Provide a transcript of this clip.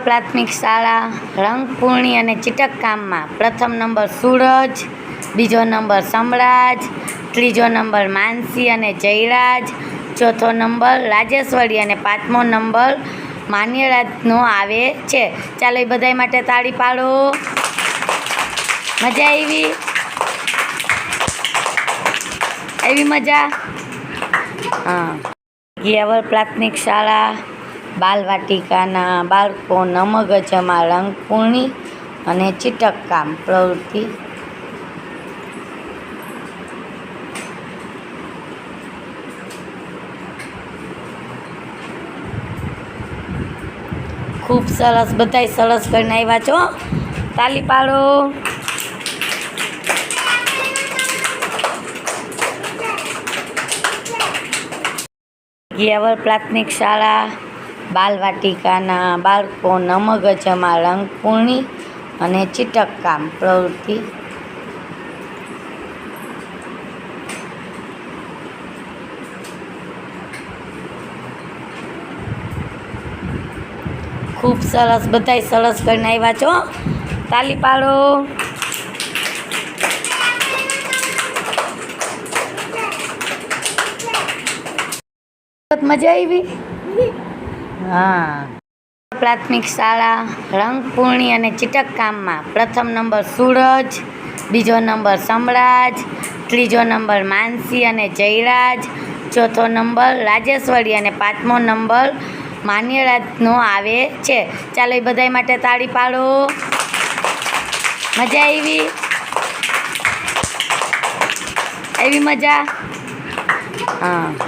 પ્રાથમિક શાળા રંગપૂર્ણી અને ચિટકકામમાં પ્રથમ નંબર સૂરજ, બીજો નંબર સમરાજ, ત્રીજો નંબર માનસી અને જયરાજ, ચોથો નંબર રાજેશ્વરી અને પાંચમો નંબર માન્યરાજનો આવે છે. ચાલો એ બધા માટે તાળી પાડો. મજા આવી મજા? હા. ગિયાવર પ્રાથમિક શાળા બાલવાટિકાના બાળકો નમગજમાં રંગપૂર્ણી અને ચિટકકામ પ્રવૃત્તિ ખૂબ સરસ, બધાય સરસ કરીને આવ્યા છો. તાલી પાડો. ગિયાવર પ્રાથમિક શાળા બાલવાટિકાના બાળકો નમગજમાં રંગપૂર્ણી અને ચિટકકામ પ્રવૃત્તિ ખૂબ સરસ, બધાય સરસ કરીને આવ્યા છો. તાલી પાડો. મજા આવી? હા. પ્રાથમિક શાળા રંગપૂર્ણી અને ચિટકકામમાં પ્રથમ નંબર સૂરજ, બીજો નંબર સમરાજ, ત્રીજો નંબર માનસી અને જયરાજ, ચોથો નંબર રાજેશ્વરી અને પાંચમો નંબર માન્યરાજનો આવે છે. ચાલો એ બધા માટે તાળી પાડો. મજા આવી મજા? હા.